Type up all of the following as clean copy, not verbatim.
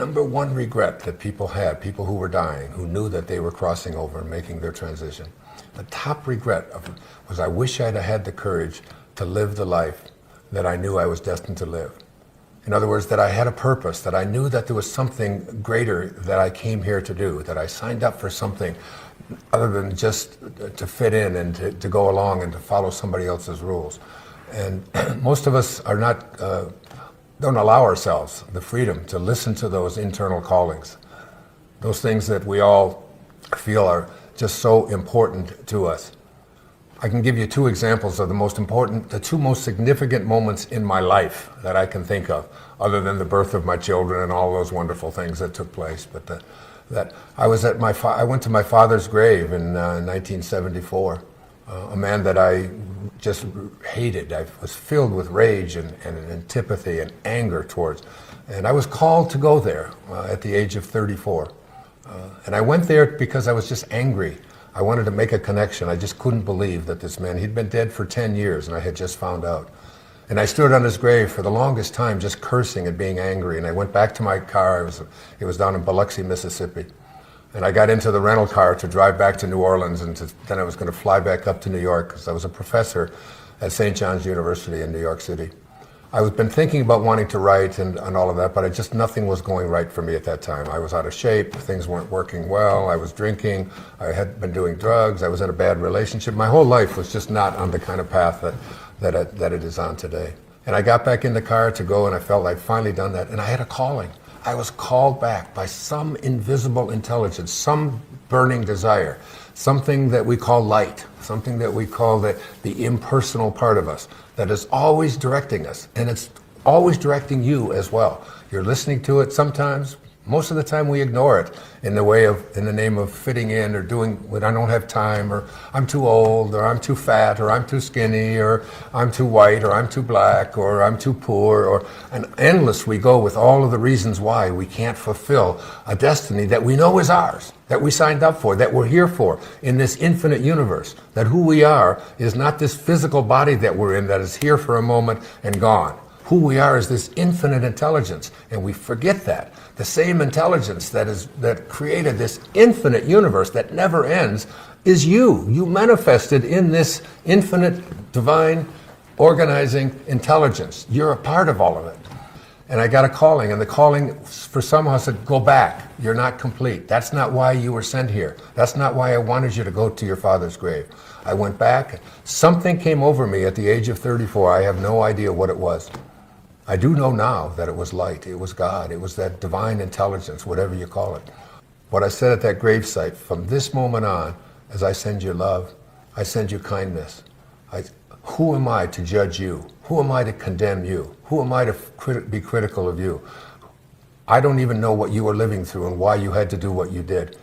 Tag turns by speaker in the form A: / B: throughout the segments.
A: number one regret that people had, people who were dying, who knew that they were crossing over and making their transition, the top regret was I wish I'd have had the courage to live the life that I knew I was destined to live. In other words, that I had a purpose, that I knew that there was something greater that I came here to do, that I signed up for something other than just to fit in and to go along and to follow somebody else's rules. And most of us are not, don't allow ourselves the freedom to listen to those internal callings, those things that we all feel are just so important to us. I can give you two examples of the two most significant moments in my life that I can think of, other than the birth of my children and all those wonderful things that took place. But I went to my father's grave in 1974, a man that I just hated. I was filled with rage and antipathy and anger towards. And I was called to go there at the age of 34. And I went there because I was just angry. I wanted to make a connection. I just couldn't believe that this man, he'd been dead for 10 years and I had just found out. And I stood on his grave for the longest time just cursing and being angry. And I went back to my car. It was down in Biloxi, Mississippi. And I got into the rental car to drive back to New Orleans, and then I was going to fly back up to New York because I was a professor at St. John's University in New York City. I've been thinking about wanting to write and all of that, but nothing was going right for me at that time. I was out of shape, things weren't working well, I was drinking, I had been doing drugs, I was in a bad relationship. My whole life was just not on the kind of path that it is on today. And I got back in the car to go, and I felt I'd finally done that, and I had a calling. I was called back by some invisible intelligence, some burning desire, something that we call light, something that we call the impersonal part of us that is always directing us, and it's always directing you as well. You're listening to it sometimes. Most of the time we ignore it in the name of fitting in or doing what I don't have time, or I'm too old, or I'm too fat, or I'm too skinny, or I'm too white, or I'm too black, or I'm too poor, and endless we go with all of the reasons why we can't fulfill a destiny that we know is ours, that we signed up for, that we're here for in this infinite universe, that who we are is not this physical body that we're in that is here for a moment and gone. Who we are is this infinite intelligence, and we forget that. The same intelligence that created this infinite universe that never ends is you. You manifested in this infinite, divine, organizing intelligence. You're a part of all of it. And I got a calling, and the calling for somehow said, go back. You're not complete. That's not why you were sent here. That's not why I wanted you to go to your father's grave. I went back. Something came over me at the age of 34. I have no idea what it was. I do know now that it was light, it was God, it was that divine intelligence, whatever you call it. What I said at that gravesite, from this moment on, as I send you love, I send you kindness. Who am I to judge you? Who am I to condemn you? Who am I to be critical of you? I don't even know what you were living through and why you had to do what you did.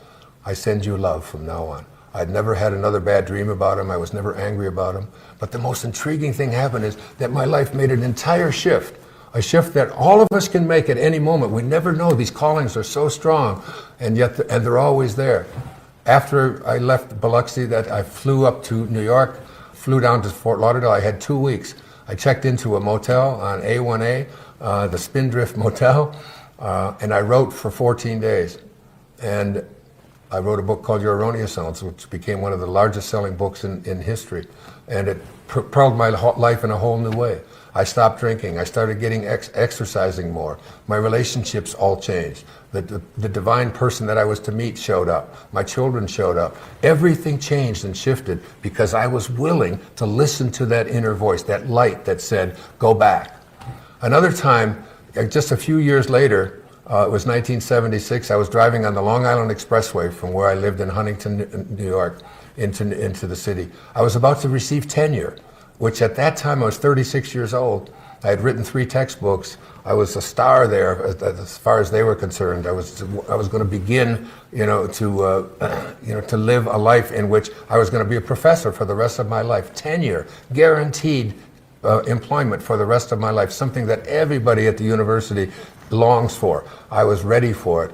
A: I send you love from now on. I'd never had another bad dream about him. I was never angry about him. But the most intriguing thing happened is that my life made an entire shift. A shift that all of us can make at any moment. We never know. These callings are so strong, and they're always there. After I left Biloxi, I flew up to New York, flew down to Fort Lauderdale. I had 2 weeks. I checked into a motel on A1A, the Spindrift Motel, and I wrote for 14 days. And I wrote a book called Your Erroneous Selves, which became one of the largest selling books in history. And it propelled my life in a whole new way. I stopped drinking. I started getting exercising more. My relationships all changed. The divine person that I was to meet showed up. My children showed up. Everything changed and shifted because I was willing to listen to that inner voice, that light that said, go back. Another time, just a few years later, it was 1976, I was driving on the Long Island Expressway from where I lived in Huntington, New York, into the city. I was about to receive tenure, which at that time I was 36 years old. I had written 3 textbooks. I was a star there as far as they were concerned. I was going to begin, to live a life in which I was going to be a professor for the rest of my life. Tenure, guaranteed employment for the rest of my life, something that everybody at the university longs for. I was ready for it.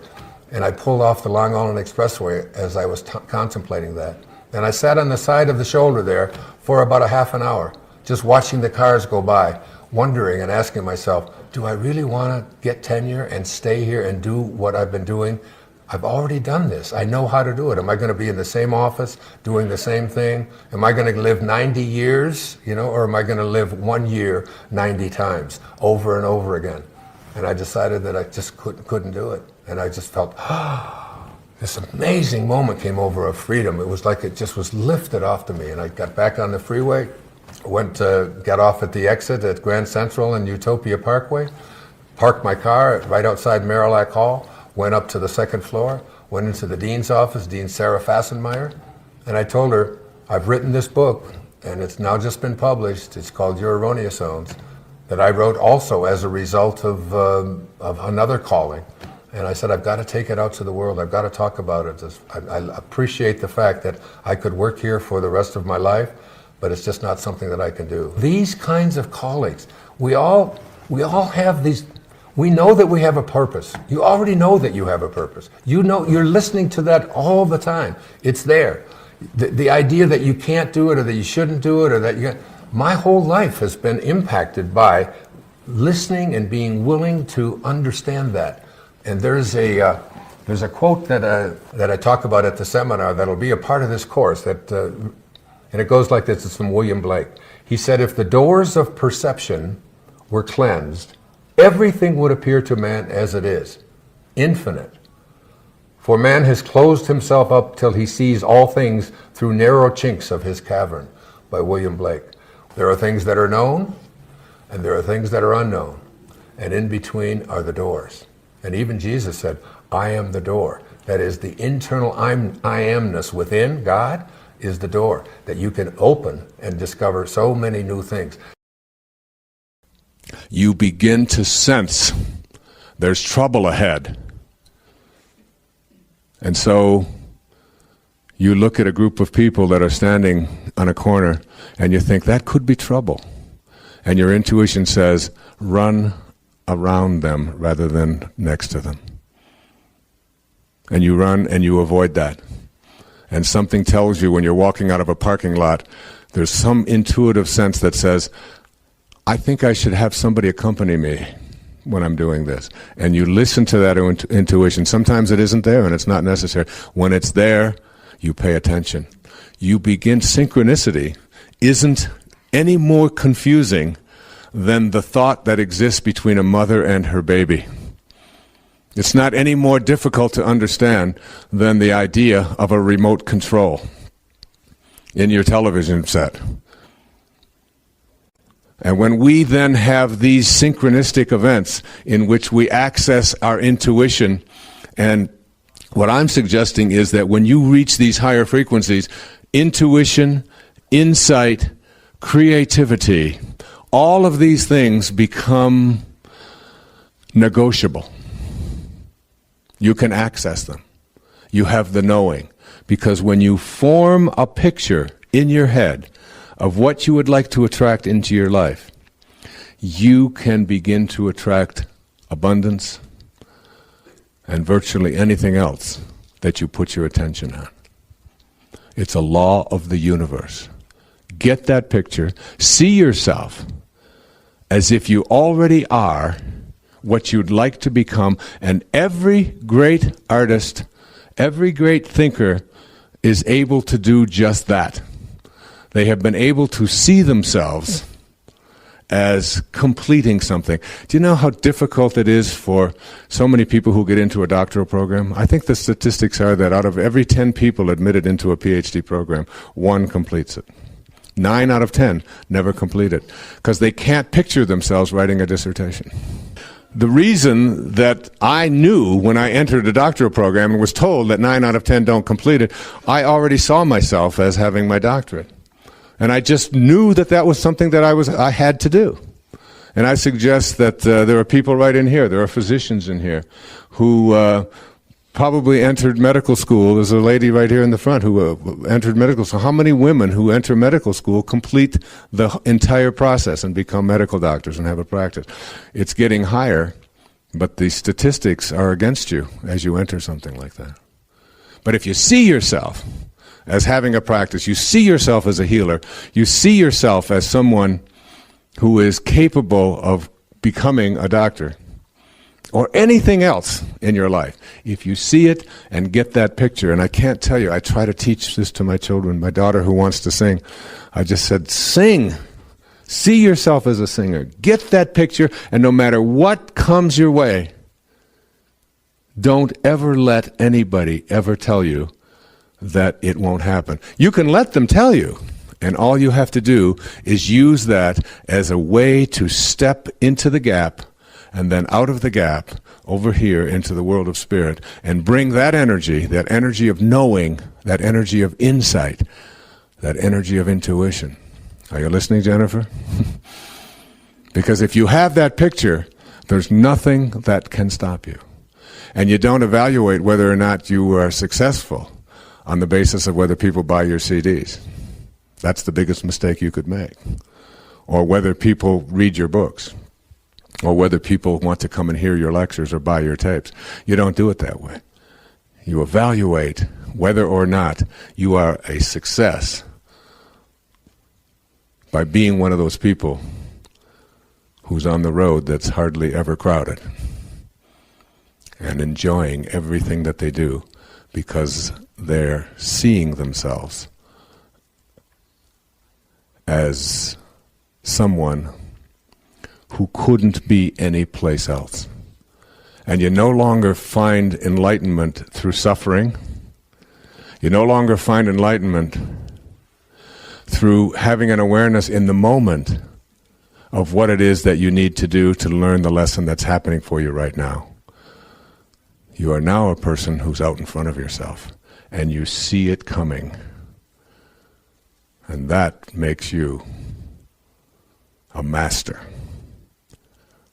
A: And I pulled off the Long Island Expressway as I was contemplating that. And I sat on the side of the shoulder there for about a half an hour, just watching the cars go by, wondering and asking myself, do I really want to get tenure and stay here and do what I've been doing? I've already done this. I know how to do it. Am I going to be in the same office doing the same thing? Am I going to live 90 years, or am I going to live 1 year 90 times over and over again? And I decided that I just couldn't do it. And I just felt, this amazing moment came over of freedom. It was like it just was lifted off to me. And I got back on the freeway, got off at the exit at Grand Central and Utopia Parkway, parked my car right outside Marillac Hall, went up to the second floor, went into the dean's office, Dean Sarah Fassenmeyer, and I told her, I've written this book, and it's now just been published. It's called Your Erroneous Zones, that I wrote also as a result of another calling. And I said, I've got to take it out to the world. I've got to talk about it. I appreciate the fact that I could work here for the rest of my life, but it's just not something that I can do. These kinds of callings, we all have these. We know that we have a purpose. You already know that you have a purpose. You know, you're listening to that all the time. It's there. The idea that you can't do it or that you shouldn't do it or that my whole life has been impacted by listening and being willing to understand that. And there's a quote that I talk about at the seminar that'll be a part of this course and it goes like this. It's from William Blake. He said, if the doors of perception were cleansed, everything would appear to man as it is, infinite. For man has closed himself up till he sees all things through narrow chinks of his cavern, by William Blake. There are things that are known, and there are things that are unknown, and in between are the doors. And even Jesus said, I am the door. That is, the internal I amness within God is the door that you can open and discover so many new things.
B: You begin to sense there's trouble ahead. And so you look at a group of people that are standing on a corner and you think that could be trouble. And your intuition says, run around them rather than next to them. And you run and you avoid that. And something tells you when you're walking out of a parking lot, there's some intuitive sense that says, I think I should have somebody accompany me when I'm doing this. And you listen to that intuition. Sometimes it isn't there and it's not necessary. When it's there, you pay attention. You begin, synchronicity isn't any more confusing than the thought that exists between a mother and her baby. It's not any more difficult to understand than the idea of a remote control in your television set. And when we then have these synchronistic events in which we access our intuition, and what I'm suggesting is that when you reach these higher frequencies, intuition, insight, creativity, all of these things become negotiable. You can access them. You have the knowing. Because when you form a picture in your head of what you would like to attract into your life, you can begin to attract abundance and virtually anything else that you put your attention on. It's a law of the universe. Get that picture. See yourself as if you already are what you'd like to become, and every great artist, every great thinker is able to do just that. They have been able to see themselves as completing something. Do you know how difficult it is for so many people who get into a doctoral program? I think the statistics are that out of every 10 people admitted into a PhD program, 1 completes it. 9 out of 10 never complete it because they can't picture themselves writing a dissertation. The reason that I knew when I entered a doctoral program and was told that 9 out of 10 don't complete it, I already saw myself as having my doctorate. And I just knew that that was something that I had to do. And I suggest that there are people right in here, there are physicians in here, who probably entered medical school. There's a lady right here in the front who entered medical school. How many women who enter medical school complete the entire process and become medical doctors and have a practice? It's getting higher, but the statistics are against you as you enter something like that. But if you see yourself as having a practice, you see yourself as a healer, you see yourself as someone who is capable of becoming a doctor or anything else in your life, if you see it and get that picture, and I can't tell you, I try to teach this to my children, my daughter who wants to sing, I just said, sing. See yourself as a singer. Get that picture, and no matter what comes your way, don't ever let anybody ever tell you that it won't happen. You can let them tell you, and all you have to do is use that as a way to step into the gap, and then out of the gap, over here into the world of spirit, and bring that energy of knowing, that energy of insight, that energy of intuition. Are you listening, Jennifer? Because if you have that picture, there's nothing that can stop you. And you don't evaluate whether or not you are successful on the basis of whether people buy your CDs. That's the biggest mistake you could make. Or whether people read your books. Or whether people want to come and hear your lectures or buy your tapes. You don't do it that way. You evaluate whether or not you are a success by being one of those people who's on the road that's hardly ever crowded and enjoying everything that they do because they're seeing themselves as someone who couldn't be any place else. And you no longer find enlightenment through suffering. You no longer find enlightenment through having an awareness in the moment of what it is that you need to do to learn the lesson that's happening for you right now. You are now a person who's out in front of yourself, and you see it coming. And that makes you a master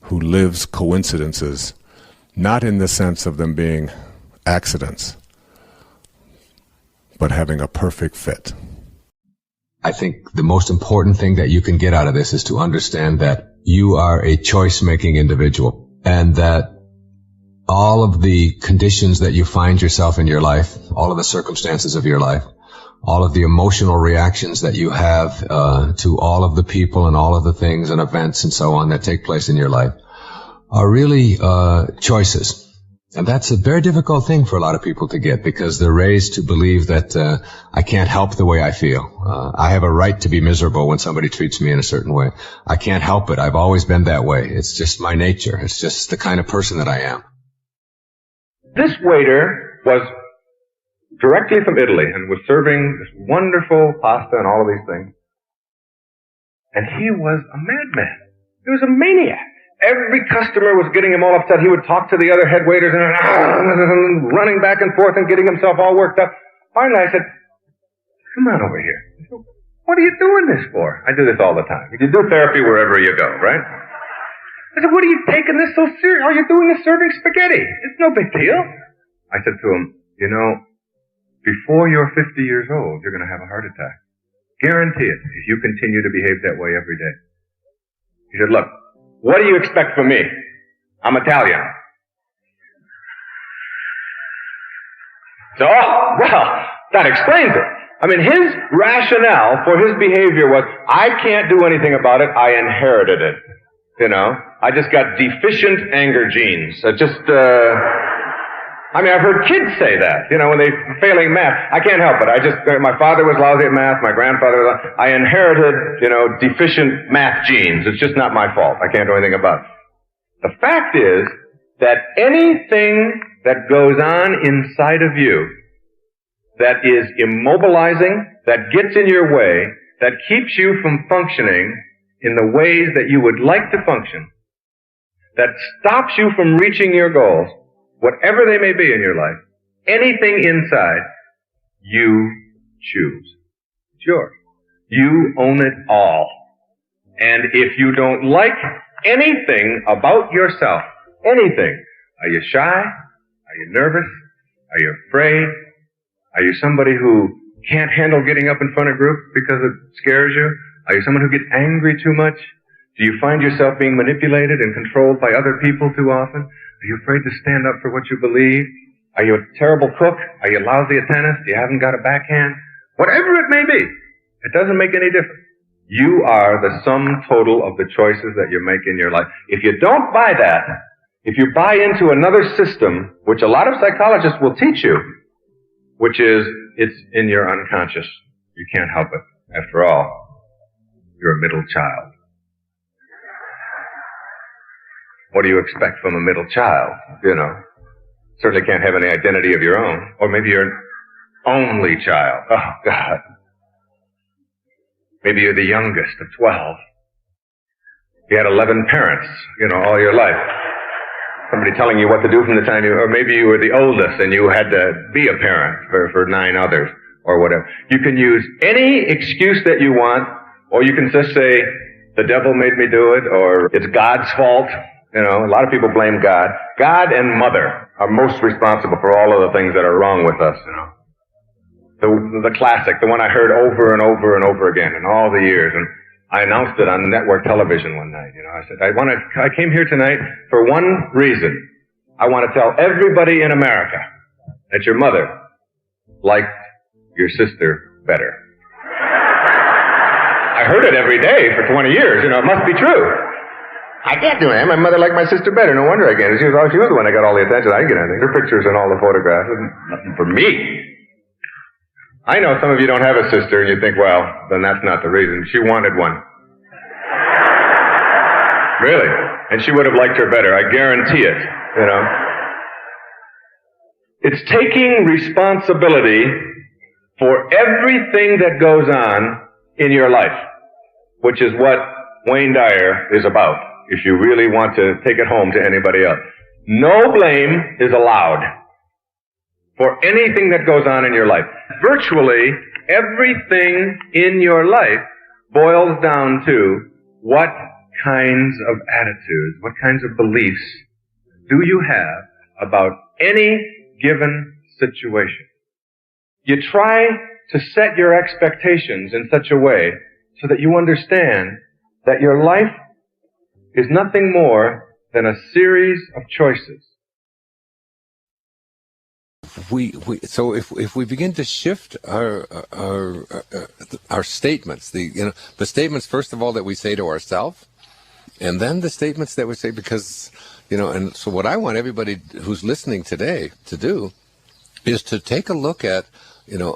B: who lives coincidences, not in the sense of them being accidents, but having a perfect fit.
C: I think the most important thing that you can get out of this is to understand that you are a choice-making individual, and that all of the conditions that you find yourself in your life, all of the circumstances of your life, all of the emotional reactions that you have to all of the people and all of the things and events and so on that take place in your life are really choices. And that's a very difficult thing for a lot of people to get, because they're raised to believe that I can't help the way I feel. I have a right to be miserable when somebody treats me in a certain way. I can't help it. I've always been that way. It's just my nature. It's just the kind of person that I am.
D: This waiter was directly from Italy and was serving this wonderful pasta and all of these things. And he was a madman. He was a maniac. Every customer was getting him all upset. He would talk to the other head waiters and running back and forth and getting himself all worked up. Finally, I said, come on over here. He said, what are you doing this for? I do this all the time. You do therapy wherever you go, right? I said, what are you taking this so serious? All you're doing is serving spaghetti. It's no big deal. I said to him, you know, before you're 50 years old, you're going to have a heart attack. Guarantee it, if you continue to behave that way every day. He said, look, what do you expect from me? I'm Italian. So, well, that explains it. I mean, his rationale for his behavior was, I can't do anything about it, I inherited it. You know, I just got deficient anger genes. I mean, I've heard kids say that, you know, when they're failing math. I can't help it. My father was lousy at math, my grandfather was lousy. I inherited, you know, deficient math genes. It's just not my fault. I can't do anything about it. The fact is that anything that goes on inside of you that is immobilizing, that gets in your way, that keeps you from functioning in the ways that you would like to function, that stops you from reaching your goals, whatever they may be in your life, anything inside, you choose. It's yours. You own it all. And if you don't like anything about yourself, anything, are you shy? Are you nervous? Are you afraid? Are you somebody who can't handle getting up in front of groups because it scares you? Are you someone who gets angry too much? Do you find yourself being manipulated and controlled by other people too often? Are you afraid to stand up for what you believe? Are you a terrible cook? Are you lousy at tennis? You haven't got a backhand? Whatever it may be, it doesn't make any difference. You are the sum total of the choices that you make in your life. If you don't buy that, if you buy into another system, which a lot of psychologists will teach you, which is it's in your unconscious. You can't help it. After all, you're a middle child. What do you expect from a middle child? You know, certainly can't have any identity of your own. Or maybe you're an only child. Oh, God. Maybe you're the youngest of 12. You had 11 parents, you know, all your life. Somebody telling you what to do from the time you, or maybe you were the oldest and you had to be a parent for 9 others, or whatever. You can use any excuse that you want, or you can just say, the devil made me do it, or it's God's fault. You know, a lot of people blame God. God and mother are most responsible for all of the things that are wrong with us, you know. The classic, the one I heard over and over and over again in all the years, and I announced it on network television one night. You know, I said, I came here tonight for one reason. I want to tell everybody in America that your mother liked your sister better. I heard it every day for 20 years. You know, it must be true. I can't do it. My mother liked my sister better. No wonder I can't. She was the one that got all the attention. I didn't get anything. Her pictures and all the photographs. Nothing for me. I know some of you don't have a sister and you think, well, then that's not the reason. She wanted one. Really. And she would have liked her better. I guarantee it. You know. It's taking responsibility for everything that goes on in your life, which is what Wayne Dyer is about, if you really want to take it home to anybody else. No blame is allowed for anything that goes on in your life. Virtually everything in your life boils down to what kinds of attitudes, what kinds of beliefs do you have about any given situation. You try to set your expectations in such a way so that you understand that your life is nothing more than a series of choices.
B: So if we begin to shift our statements, the statements first of all that we say to ourselves, and then the statements that we say, because and so what I want everybody who's listening today to do is to take a look at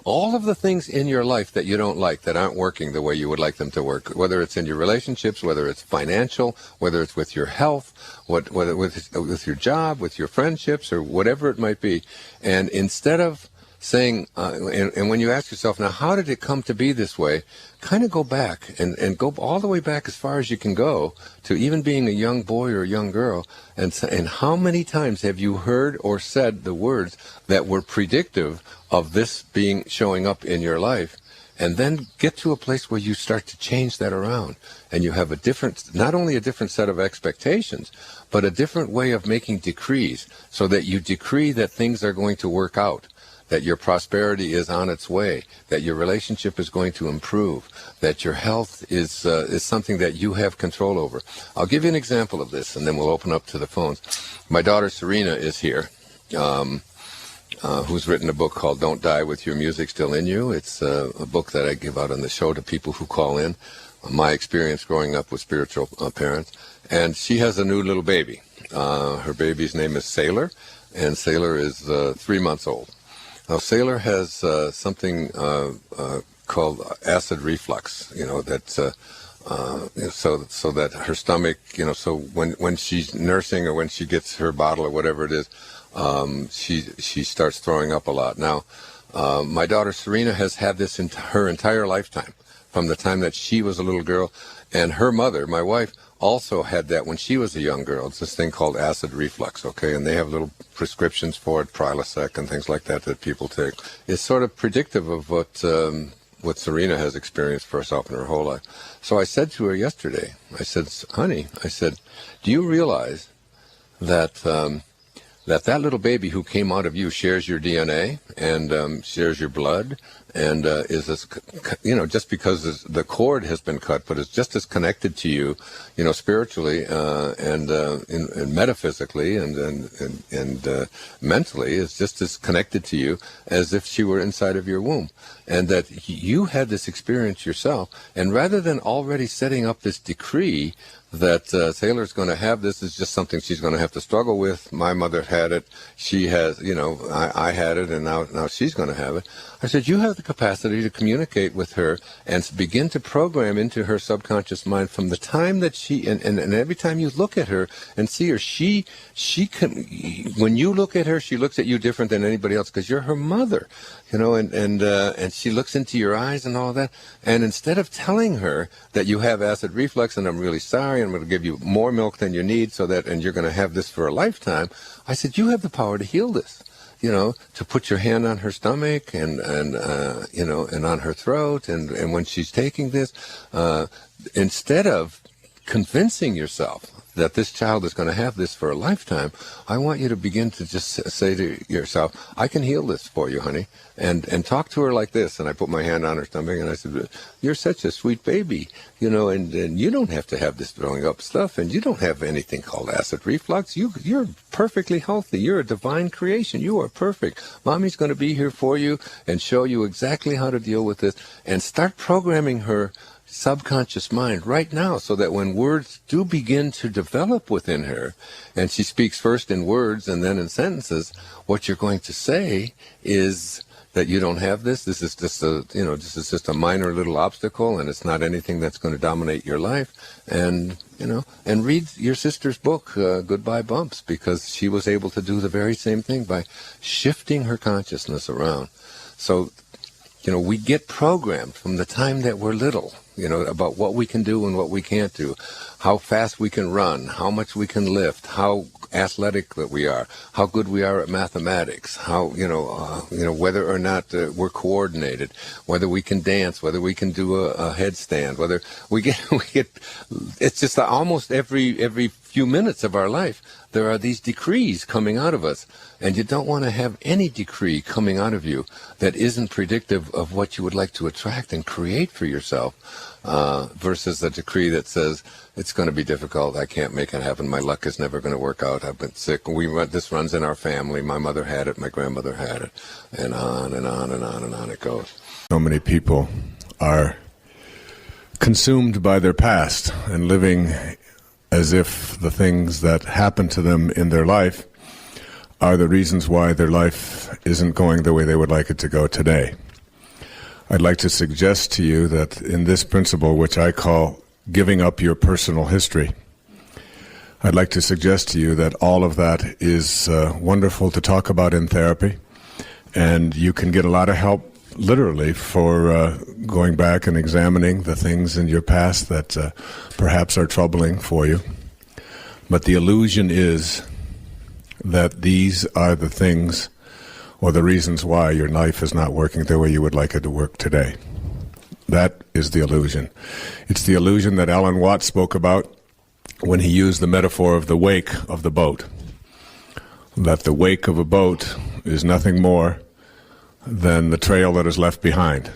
B: all of the things in your life that you don't like, that aren't working the way you would like them to work, whether it's in your relationships, whether it's financial, whether it's with your health, whether with your job, with your friendships, or whatever it might be. And instead of saying, and when you ask yourself, now, how did it come to be this way? Kind of go back and go all the way back as far as you can go to even being a young boy or a young girl. And how many times have you heard or said the words that were predictive of this showing up in your life? And then get to a place where you start to change that around. And you have not only a different set of expectations, but a different way of making decrees, so that you decree that things are going to work out, that your prosperity is on its way, that your relationship is going to improve, that your health is something that you have control over. I'll give you an example of this, and then we'll open up to the phones. My daughter Serena is here, who's written a book called Don't Die With Your Music Still In You. It's a book that I give out on the show to people who call in, my experience growing up with spiritual parents. And she has a new little baby. Her baby's name is Sailor, and Sailor is 3 months old. Now, Sailor has something called acid reflux, so that her stomach, so when she's nursing or when she gets her bottle or whatever it is, she starts throwing up a lot. Now, my daughter Serena has had this her entire lifetime, from the time that she was a little girl, and her mother, my wife, also had that when she was a young girl. It's this thing called acid reflux, okay? And they have little prescriptions for it, Prilosec and things like that people take. It's sort of predictive of what Serena has experienced for herself in her whole life. So I said to her yesterday, I said, honey, do you realize that that little baby who came out of you shares your DNA and shares your blood and is as, just because the cord has been cut, but is just as connected to you, spiritually and metaphysically and mentally, is just as connected to you as if she were inside of your womb. And that you had this experience yourself, and rather than already setting up this decree that Taylor's going to have this, is just something she's going to have to struggle with. My mother had it. She has, I had it, and now she's going to have it. I said, you have the capacity to communicate with her and begin to program into her subconscious mind from the time that she, and every time you look at her and see her, she can, when you look at her, she looks at you different than anybody else because you're her mother, and she looks into your eyes and all that. And instead of telling her that you have acid reflux and I'm really sorry, I'm going to give you more milk than you need and you're going to have this for a lifetime, I said, you have the power to heal this. To put your hand on her stomach and on her throat, and when she's taking this, instead of convincing yourself that this child is going to have this for a lifetime, I want you to begin to just say to yourself, I can heal this for you, honey, and talk to her like this. And I put my hand on her stomach and I said, you're such a sweet baby, and you don't have to have this throwing up stuff, and you don't have anything called acid reflux. You're perfectly healthy. You're a divine creation. You are perfect. Mommy's going to be here for you and show you exactly how to deal with this, and start programming her subconscious mind right now, so that when words do begin to develop within her, and she speaks first in words and then in sentences, what you're going to say is that you don't have this. This is just a minor little obstacle, and it's not anything that's going to dominate your life. And read your sister's book, Goodbye Bumps, because she was able to do the very same thing by shifting her consciousness around. So, we get programmed from the time that we're little, about what we can do and what we can't do, how fast we can run, how much we can lift, how athletic that we are, how good we are at mathematics, how, whether or not we're coordinated, whether we can dance, whether we can do a headstand, whether we get, it's just almost every few minutes of our life, there are these decrees coming out of us. And you don't want to have any decree coming out of you that isn't predictive of what you would like to attract and create for yourself, versus a decree that says, it's going to be difficult, I can't make it happen, my luck is never going to work out, I've been sick, this runs in our family, my mother had it, my grandmother had it, and on and on and on and on it goes.
E: So many people are consumed by their past and living as if the things that happened to them in their life are the reasons why their life isn't going the way they would like it to go today. I'd like to suggest to you that in this principle, which I call giving up your personal history, I'd like to suggest to you that all of that is wonderful to talk about in therapy, and you can get a lot of help literally for going back and examining the things in your past that perhaps are troubling for you. But the illusion is that these are the things or the reasons why your life is not working the way you would like it to work today. That is the illusion. It's the illusion that Alan Watts spoke about when he used the metaphor of the wake of the boat. That the wake of a boat is nothing more than the trail that is left behind.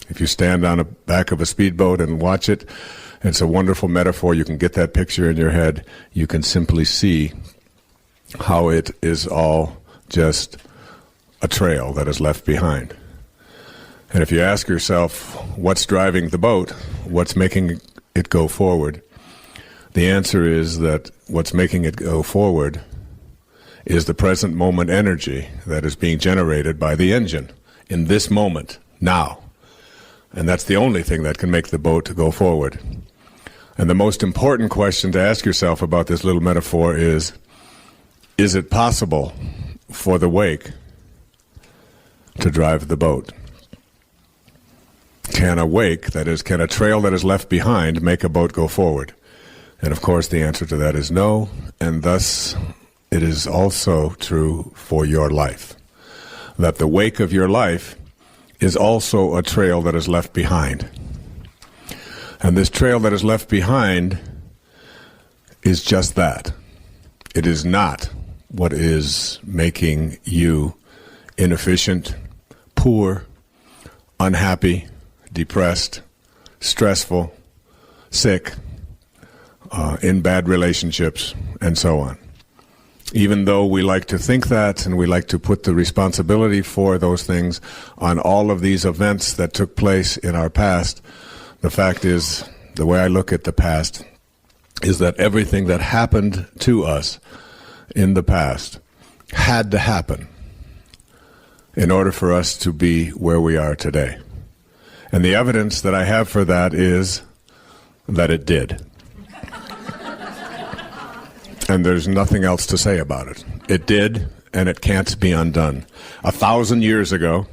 E: If you stand on the back of a speedboat and watch it, it's a wonderful metaphor. You can get that picture in your head. You can simply see how it is all just a trail that is left behind. And if you ask yourself, what's driving the boat? What's making it go forward? The answer is that what's making it go forward is the present moment energy that is being generated by the engine in this moment, now. And that's the only thing that can make the boat go forward. And the most important question to ask yourself about this little metaphor is it possible for the wake to drive the boat? Can a wake, that is, can a trail that is left behind make a boat go forward? And of course the answer to that is no, and thus it is also true for your life. That the wake of your life is also a trail that is left behind. And this trail that is left behind is just that. It is not what is making you inefficient, poor, unhappy, depressed, stressful, sick, in bad relationships, and so on. Even though we like to think that, and we like to put the responsibility for those things on all of these events that took place in our past, the fact is, the way I look at the past, is that everything that happened to us in the past had to happen in order for us to be where we are today. And the evidence that I have for that is that it did. And there's nothing else to say about it. It did, and it can't be undone. 1,000 years ago,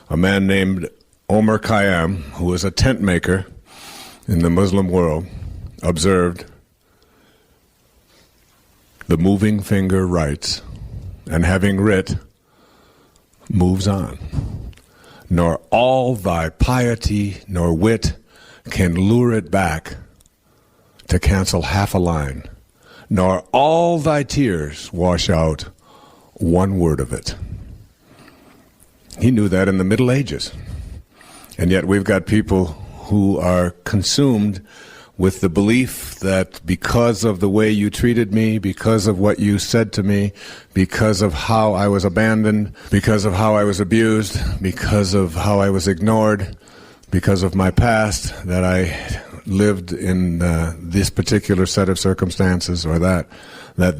E: a man named Omar Khayyam, who was a tent maker in the Muslim world, observed, "The moving finger writes, and having writ, moves on. Nor all thy piety nor wit can lure it back to cancel half a line, nor all thy tears wash out one word of it." He knew that in the Middle Ages. And yet we've got people who are consumed with the belief that because of the way you treated me, because of what you said to me, because of how I was abandoned, because of how I was abused, because of how I was ignored, because of my past, that I lived in this particular set of circumstances, or that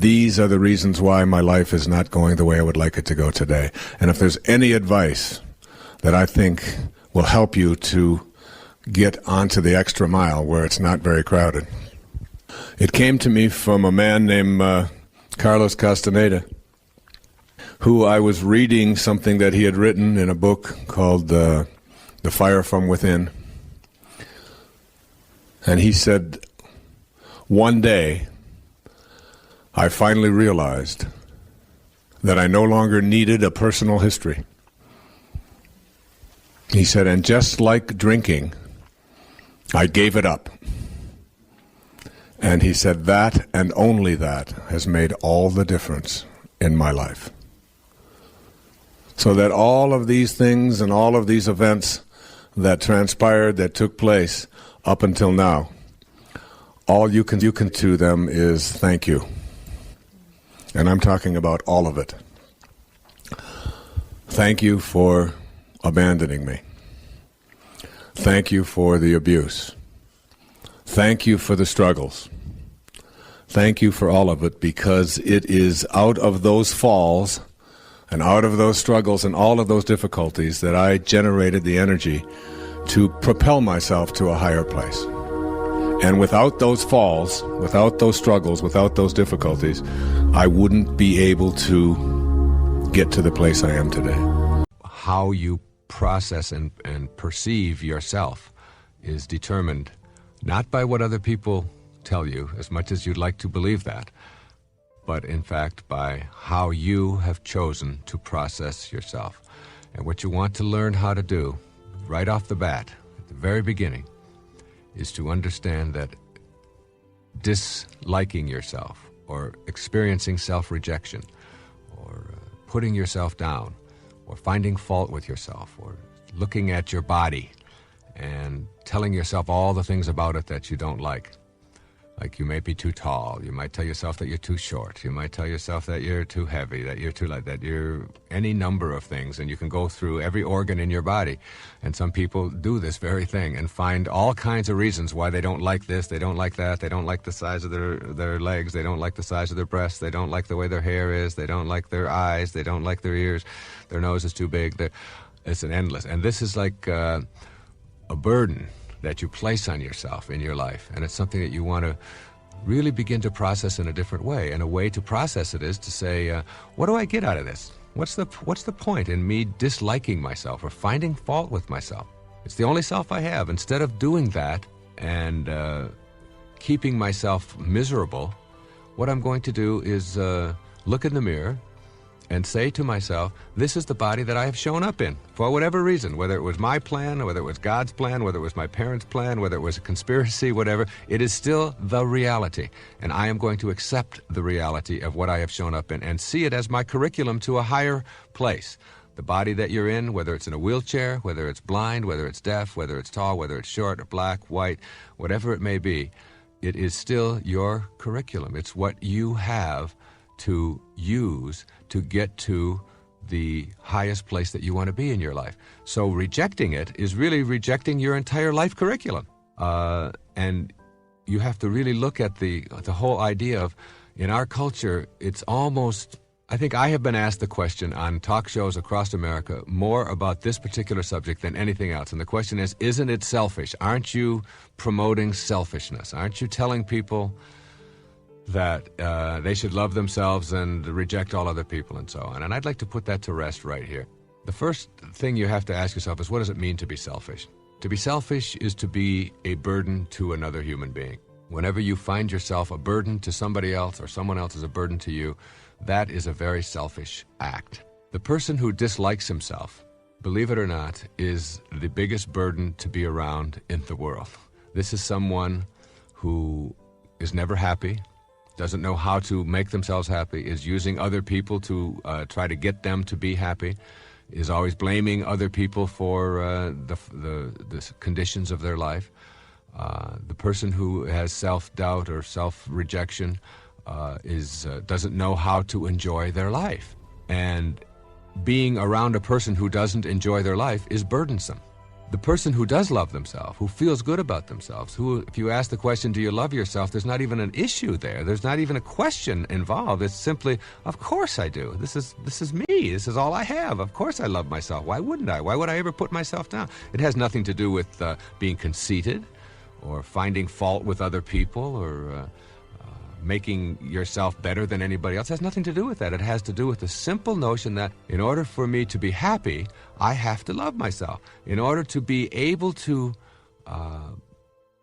E: these are the reasons why my life is not going the way I would like it to go today. And if there's any advice that I think will help you to get onto the extra mile where it's not very crowded, it came to me from a man named Carlos Castaneda, who I was reading something that he had written in a book called The Fire from Within. And he said, "One day, I finally realized that I no longer needed a personal history." He said, "And just like drinking, I gave it up." And he said, "That and only that has made all the difference in my life." So that all of these things and all of these events that transpired, that took place up until now, all you can to them is thank you. And I'm talking about all of it. Thank you for abandoning me. Thank you for the abuse. Thank you for the struggles. Thank you for all of it, because it is out of those falls and out of those struggles and all of those difficulties that I generated the energy to propel myself to a higher place. And without those falls, without those struggles, without those difficulties, I wouldn't be able to get to the place I am today.
C: How you process and perceive yourself is determined not by what other people tell you, as much as you'd like to believe that, but in fact by how you have chosen to process yourself. And what you want to learn how to do right off the bat, at the very beginning, is to understand that disliking yourself, or experiencing self-rejection, or putting yourself down, or finding fault with yourself, or looking at your body and telling yourself all the things about it that you don't like. Like you may be too tall, you might tell yourself that you're too short, you might tell yourself that you're too heavy, that you're too light, that you're any number of things, and you can go through every organ in your body. And some people do this very thing and find all kinds of reasons why they don't like this, they don't like that, they don't like the size of their legs, they don't like the size of their breasts, they don't like the way their hair is, they don't like their eyes, they don't like their ears, their nose is too big. It's an endless. And this is like a burden that you place on yourself in your life, and it's something that you want to really begin to process in a different way. And a way to process it is to say, what do I get out of this? What's the point in me disliking myself or finding fault with myself? It's the only self I have. Instead of doing that and keeping myself miserable, what I'm going to do is look in the mirror
B: and say to myself, this is the body that I have shown up in, for whatever reason, whether it was my plan, or whether it was God's plan, whether it was my parents' plan, whether it was a conspiracy, whatever, it is still the reality. And I am going to accept the reality of what I have shown up in and see it as my curriculum to a higher place. The body that you're in, whether it's in a wheelchair, whether it's blind, whether it's deaf, whether it's tall, whether it's short or black, white, whatever it may be, it is still your curriculum. It's what you have to use to get to the highest place that you want to be in your life. So rejecting it is really rejecting your entire life curriculum. And you have to really look at the whole idea of, in our culture, it's almost, I think I have been asked the question on talk shows across America more about this particular subject than anything else. And the question is, isn't it selfish? Aren't you promoting selfishness? Aren't you telling people that they should love themselves and reject all other people and so on? And I'd like to put that to rest right here. The first thing you have to ask yourself is, what does it mean to be selfish? To be selfish is to be a burden to another human being. Whenever you find yourself a burden to somebody else or someone else is a burden to you, that is a very selfish act. The person who dislikes himself, believe it or not, is the biggest burden to be around in the world. This is someone who is never happy, doesn't know how to make themselves happy, is using other people to try to get them to be happy, is always blaming other people for the conditions of their life. The person who has self-doubt or self-rejection doesn't know how to enjoy their life. And being around a person who doesn't enjoy their life is burdensome. The person who does love themselves, who feels good about themselves, who, if you ask the question, do you love yourself, there's not even an issue there. There's not even a question involved. It's simply, of course I do. This is me. This is all I have. Of course I love myself. Why wouldn't I? Why would I ever put myself down? It has nothing to do with being conceited or finding fault with other people or making yourself better than anybody else. It has nothing to do with that. It has to do with the simple notion that in order for me to be happy, I have to love myself. In order to be able to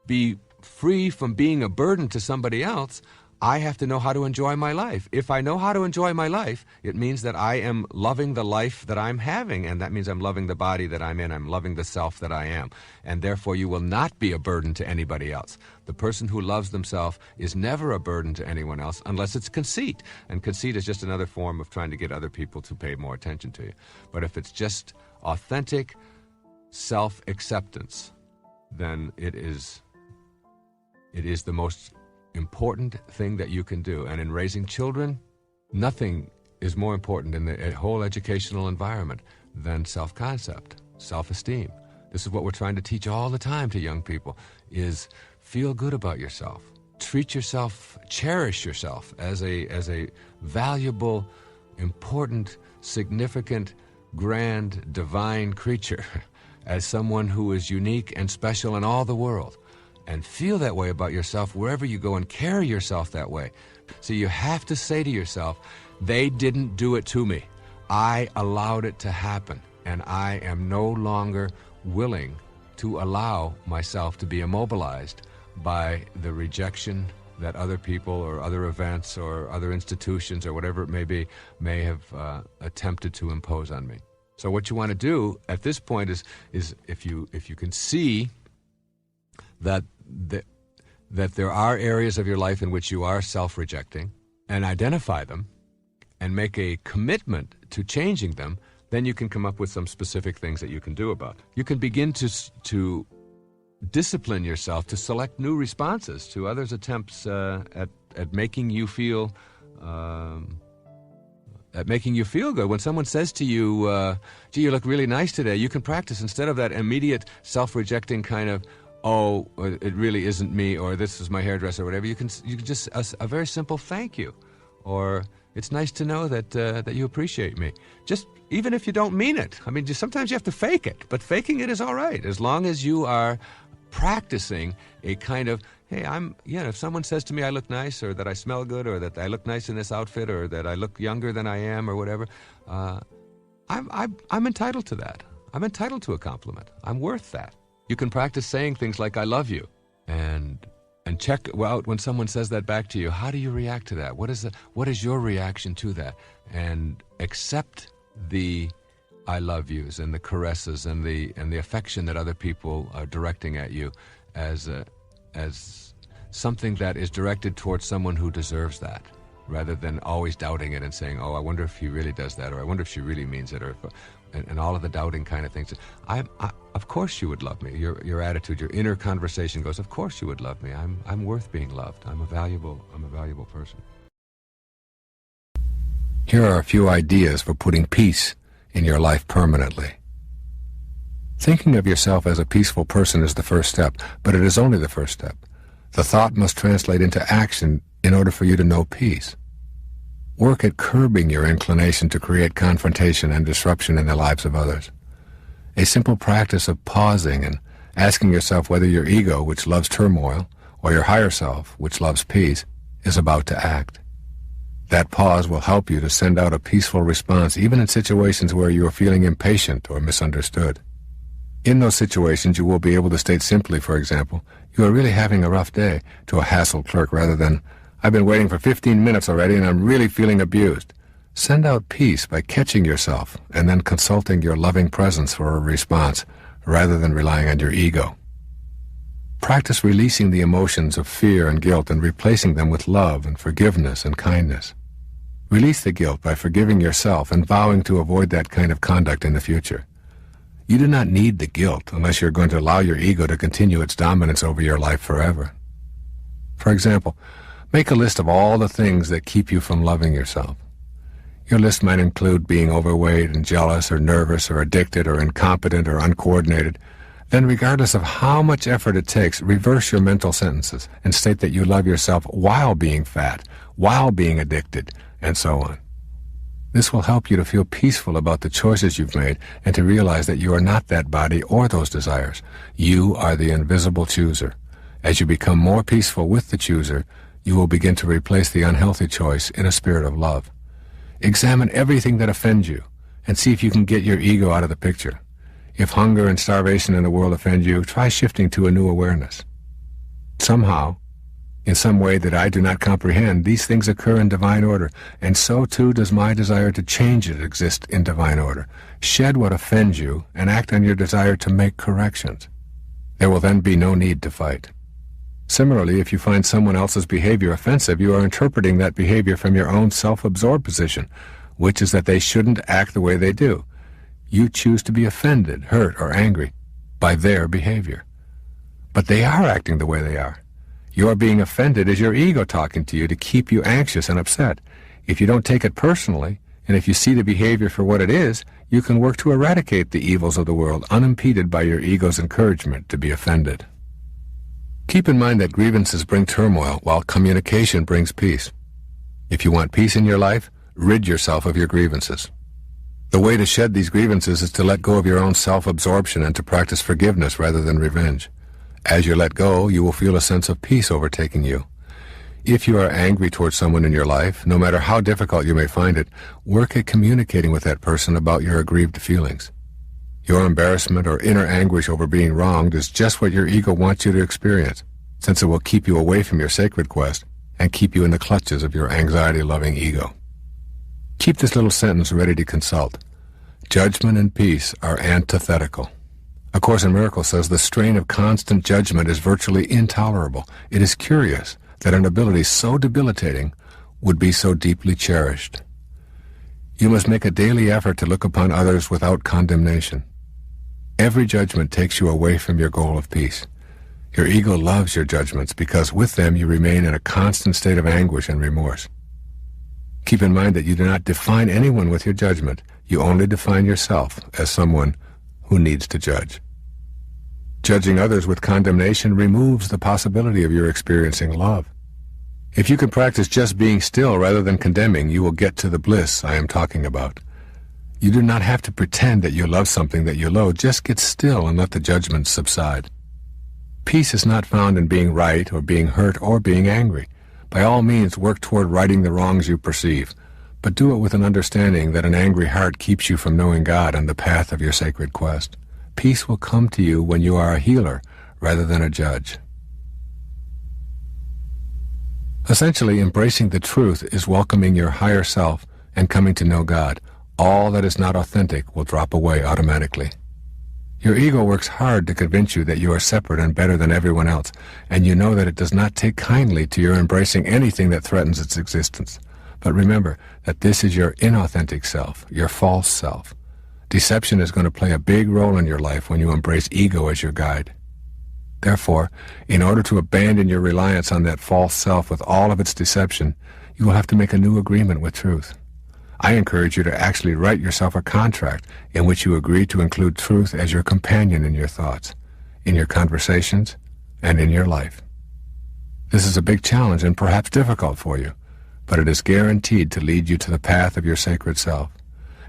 B: be free from being a burden to somebody else, I have to know how to enjoy my life. If I know how to enjoy my life, it means that I am loving the life that I'm having, and that means I'm loving the body that I'm in. I'm loving the self that I am. And therefore, you will not be a burden to anybody else. The person who loves themselves is never a burden to anyone else unless it's conceit. And conceit is just another form of trying to get other people to pay more attention to you. But if it's just authentic self-acceptance, then it is the most important thing that you can do. And in raising children, nothing is more important in the whole educational environment than self-concept, self-esteem. This is what we're trying to teach all the time to young people, is feel good about yourself. Treat yourself, cherish yourself as a valuable, important, significant, grand, divine creature, as someone who is unique and special in all the world. And feel that way about yourself wherever you go and carry yourself that way. So you have to say to yourself, they didn't do it to me. I allowed it to happen. And I am no longer willing to allow myself to be immobilized by the rejection that other people or other events or other institutions or whatever it may be may have attempted to impose on me. So what you want to do at this point is if you can see that there are areas of your life in which you are self-rejecting, and identify them and make a commitment to changing them, then you can come up with some specific things that you can do about it. You can begin to discipline yourself to select new responses to others' attempts at making you feel good. When someone says to you, gee, you look really nice today, you can practice, instead of that immediate self-rejecting kind of, oh, it really isn't me, or this is my hairdresser, or whatever. You can just a very simple thank you, or it's nice to know that you appreciate me. Just even if you don't mean it. I mean, sometimes you have to fake it, but faking it is all right as long as you are practicing a kind of, hey, if someone says to me I look nice, or that I smell good, or that I look nice in this outfit, or that I look younger than I am, or whatever, I'm entitled to that. I'm entitled to a compliment. I'm worth that. You can practice saying things like, I love you, and check out when someone says that back to you, how do you react to that? What is your reaction to that? And
C: accept the I love yous and the caresses and the affection that other people are directing at you as something that is directed towards someone who deserves that, rather than always doubting it and saying, oh, I wonder if he really does that, or I wonder if she really means it, or and all of the doubting kind of things. Of course you would love me. Your attitude, your inner conversation goes, of course you would love me. I'm worth being loved. I'm a valuable person.
A: Here are a few ideas for putting peace in your life permanently. Thinking of yourself as a peaceful person is the first step, but it is only the first step. The thought must translate into action in order for you to know peace. Work at curbing your inclination to create confrontation and disruption in the lives of others. A simple practice of pausing and asking yourself whether your ego, which loves turmoil, or your higher self, which loves peace, is about to act. That pause will help you to send out a peaceful response even in situations where you are feeling impatient or misunderstood. In those situations, you will be able to state simply, for example, you are really having a rough day, to a hassled clerk, rather than, I've been waiting for 15 minutes already and I'm really feeling abused. Send out peace by catching yourself and then consulting your loving presence for a response, rather than relying on your ego. Practice releasing the emotions of fear and guilt and replacing them with love and forgiveness and kindness. Release the guilt by forgiving yourself and vowing to avoid that kind of conduct in the future. You do not need the guilt unless you're going to allow your ego to continue its dominance over your life forever. For example, make a list of all the things that keep you from loving yourself. Your list might include being overweight and jealous or nervous or addicted or incompetent or uncoordinated. Then, regardless of how much effort it takes, reverse your mental sentences and state that you love yourself while being fat, while being addicted, and so on. This will help you to feel peaceful about the choices you've made and to realize that you are not that body or those desires. You are the invisible chooser. As you become more peaceful with the chooser, you will begin to replace the unhealthy choice in a spirit of love. Examine everything that offends you and see if you can get your ego out of the picture. If hunger and starvation in the world offend you, try shifting to a new awareness. Somehow, in some way that I do not comprehend, these things occur in divine order, and so too does my desire to change it exist in divine order. Shed what offends you and act on your desire to make corrections. There will then be no need to fight. Similarly, if you find someone else's behavior offensive, you are interpreting that behavior from your own self-absorbed position, which is that they shouldn't act the way they do. You choose to be offended, hurt, or angry by their behavior. But they are acting the way they are. Your being offended is your ego talking to you to keep you anxious and upset. If you don't take it personally, and if you see the behavior for what it is, you can work to eradicate the evils of the world unimpeded by your ego's encouragement to be offended. Keep in mind that grievances bring turmoil, while communication brings peace. If you want peace in your life, rid yourself of your grievances. The way to shed these grievances is to let go of your own self-absorption and to practice forgiveness rather than revenge. As you let go, you will feel a sense of peace overtaking you. If you are angry towards someone in your life, no matter how difficult you may find it, work at communicating with that person about your aggrieved feelings. Your embarrassment or inner anguish over being wronged is just what your ego wants you to experience, since it will keep you away from your sacred quest and keep you in the clutches of your anxiety-loving ego. Keep this little sentence ready to consult. Judgment and peace are antithetical. A Course in Miracles says the strain of constant judgment is virtually intolerable. It is curious that an ability so debilitating would be so deeply cherished. You must make a daily effort to look upon others without condemnation. Every judgment takes you away from your goal of peace. Your ego loves your judgments because with them you remain in a constant state of anguish and remorse. Keep in mind that you do not define anyone with your judgment. You only define yourself as someone who needs to judge. Judging others with condemnation removes the possibility of your experiencing love. If you can practice just being still rather than condemning, you will get to the bliss I am talking about. You do not have to pretend that you love something that you loathe. Just get still and let the judgments subside. Peace is not found in being right or being hurt or being angry. By all means, work toward righting the wrongs you perceive, but do it with an understanding that an angry heart keeps you from knowing God on the path of your sacred quest. Peace will come to you when you are a healer rather than a judge. Essentially, embracing the truth is welcoming your higher self and coming to know God.
B: all that is not authentic will drop away automatically. Your ego works hard to convince you that you are separate and better than everyone else, and you know that it does not take kindly to your embracing anything that threatens its existence. But remember that this is your inauthentic self, your false self. Deception is going to play a big role in your life when you embrace ego as your guide. Therefore, in order to abandon your reliance on that false self with all of its deception, you will have to make a new agreement with truth. I encourage you to actually write yourself a contract in which you agree to include truth as your companion in your thoughts, in your conversations, and in your life. This is a big challenge and perhaps difficult for you, but it is guaranteed to lead you to the path of your sacred self.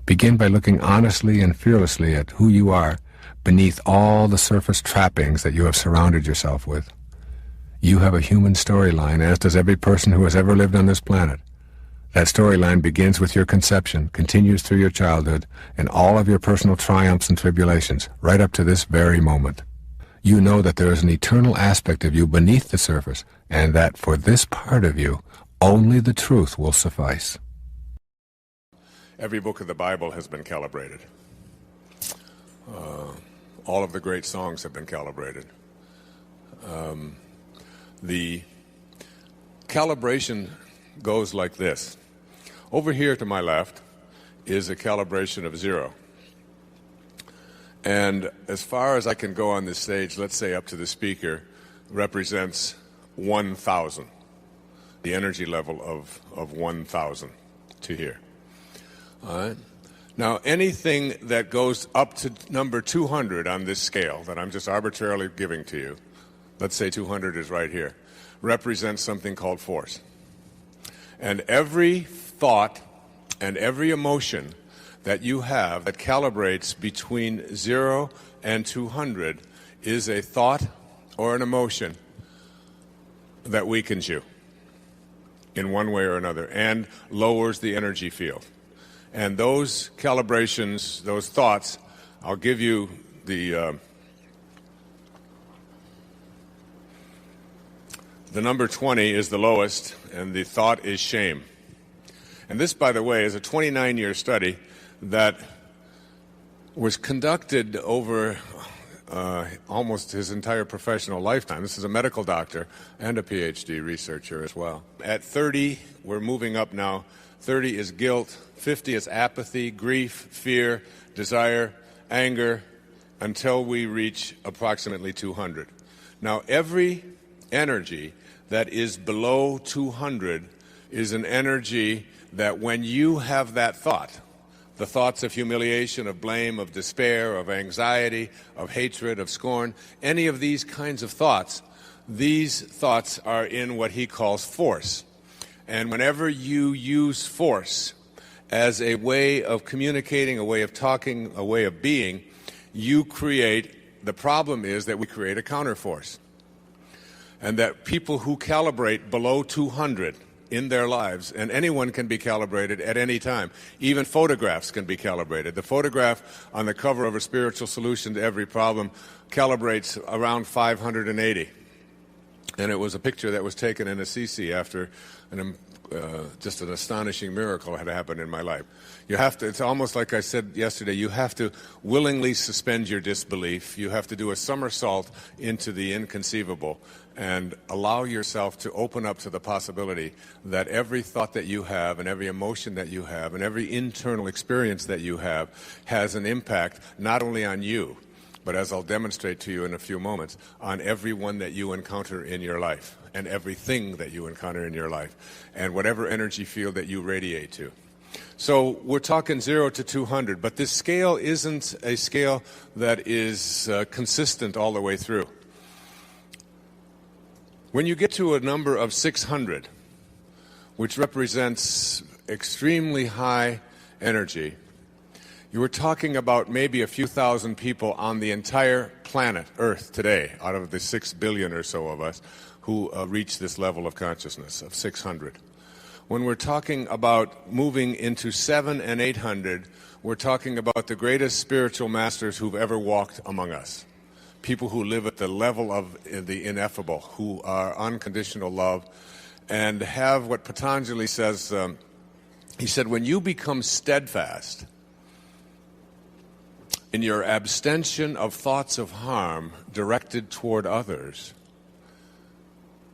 B: Begin by looking honestly and fearlessly at who you are beneath all the surface trappings that you have surrounded yourself with. You have a human storyline, as does every person who has ever lived on this planet. That storyline begins with your conception, continues through your childhood, and all of your personal triumphs and tribulations, right up to this very moment. You know that there is an eternal aspect of you beneath the surface, and that for this part of you, only the truth will suffice.
E: Every book of the Bible has been calibrated. All of the great songs have been calibrated. The calibration goes like this. Over here to my left is a calibration of 0. And as far as I can go on this stage, let's say up to the speaker, represents 1,000. The energy level of 1,000 to here. All right? Now, anything that goes up to number 200 on this scale that I'm just arbitrarily giving to you, let's say 200 is right here, represents something called force. And every thought and every emotion that you have that calibrates between 0 and 200 is a thought or an emotion that weakens you in one way or another and lowers the energy field. And those calibrations, those thoughts, I'll give you the number 20 is the lowest, and the thought is shame. And this, by the way, is a 29-year study that was conducted over almost his entire professional lifetime. This is a medical doctor and a PhD researcher as well. At 30, we're moving up now. 30 is guilt, 50 is apathy, grief, fear, desire, anger, until we reach approximately 200. Now, every energy that is below 200 is an energy that when you have that thought, the thoughts of humiliation, of blame, of despair, of anxiety, of hatred, of scorn, any of these kinds of thoughts, these thoughts are in what he calls force. And whenever you use force as a way of communicating, a way of talking, a way of being, you create, the problem is that we create a counterforce. And that people who calibrate below 200 in their lives, and anyone can be calibrated at any time. Even photographs can be calibrated. The photograph on the cover of A Spiritual Solution to Every Problem calibrates around 580. And it was a picture that was taken in Assisi after just an astonishing miracle had happened in my life. You have to, it's almost like I said yesterday, you have to willingly suspend your disbelief. You have to do a somersault into the inconceivable and allow yourself to open up to the possibility that every thought that you have and every emotion that you have and every internal experience that you have has an impact not only on you, but as I'll demonstrate to you in a few moments, on everyone that you encounter in your life and everything that you encounter in your life and whatever energy field that you radiate to. So we're talking 0 to 200, but this scale isn't a scale that is consistent all the way through. When you get to a number of 600, which represents extremely high energy, you were talking about maybe a few thousand people on the entire planet Earth today, out of the 6 billion or so of us, who reach this level of consciousness of 600. When we're talking about moving into 700 and 800, we're talking about the greatest spiritual masters who've ever walked among us. People who live at the level of the ineffable, who are unconditional love, and have what Patanjali says, he said, when you become steadfast
B: in your abstention of thoughts of harm directed toward others.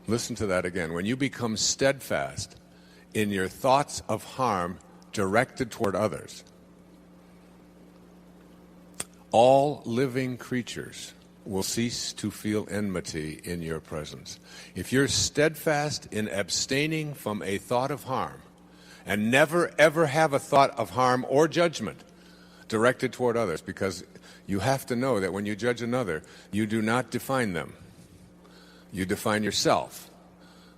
B: Listen to that again. When you become steadfast in your thoughts of harm directed toward others, all living creatures will cease to feel enmity in your presence. If you're steadfast in abstaining from a thought of harm, and never ever have a thought of harm or judgment directed toward others, because you have to know that when you judge another, you do not define them. You define yourself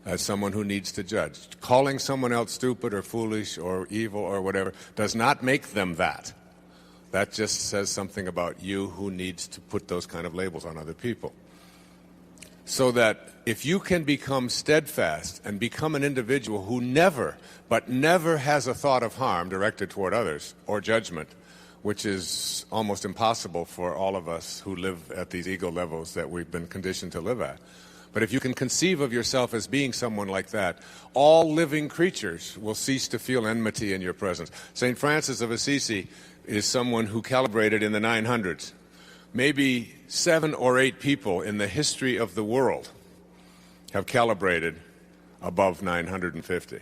B: as someone who needs to judge. Calling someone else stupid or foolish or evil or whatever does not make them that. That just says something about you who needs to put those kind of labels on other people. So that if you can become steadfast and become an individual who never, but never has a thought of harm directed toward others or judgment, which is almost impossible for all of us who live at these ego levels that we've been conditioned to live at. But if you can conceive of yourself as being someone like that, all living creatures will cease to feel enmity in your presence. St. Francis of Assisi is someone who calibrated in the 900s. Maybe 7 or 8 people in the history of the world have calibrated above 950.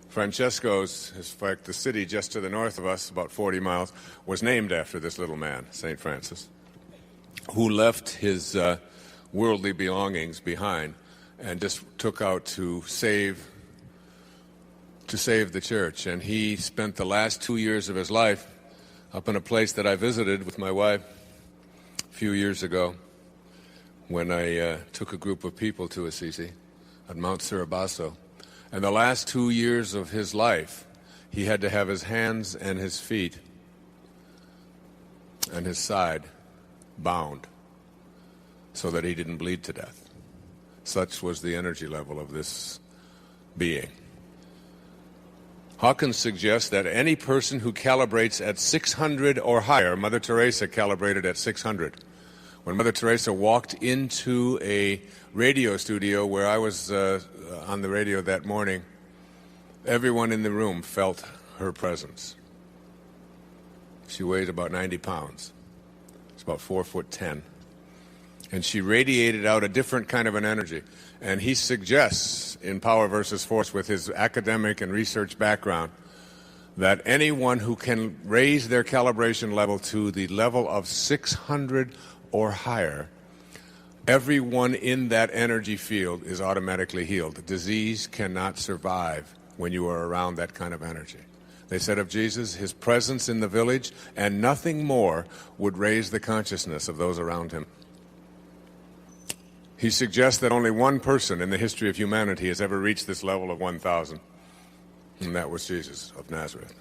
B: Francesco's, in fact, the city just to the north of us, about 40 miles, was named after this little man, St. Francis, who left his worldly belongings behind and just took out to save the church. And he spent the last 2 years of his life up in a place that I visited with my wife a few years ago when I took a group of people to Assisi at Mount Suribasso. And the last 2 years of his life, he had to have his hands and his feet and his side bound so that he didn't bleed to death. Such was the energy level of this being. Hawkins suggests that any person who calibrates at 600 or higher, Mother Teresa calibrated at 600. When Mother Teresa walked into a radio studio where I was on the radio that morning, everyone in the room felt her presence. She weighed about 90 pounds. It's about 4'10". And she radiated out a different kind of an energy. And he suggests in Power versus Force, with his academic and research background, that anyone who can raise their calibration level to the level of 600 or higher, everyone in that energy field is automatically healed. Disease cannot survive when you are around that kind of energy. They said of Jesus, his presence in the village and nothing more would raise the consciousness of those around him. He suggests that only one person in the history of humanity has ever reached this level of 1,000, and that was Jesus of Nazareth.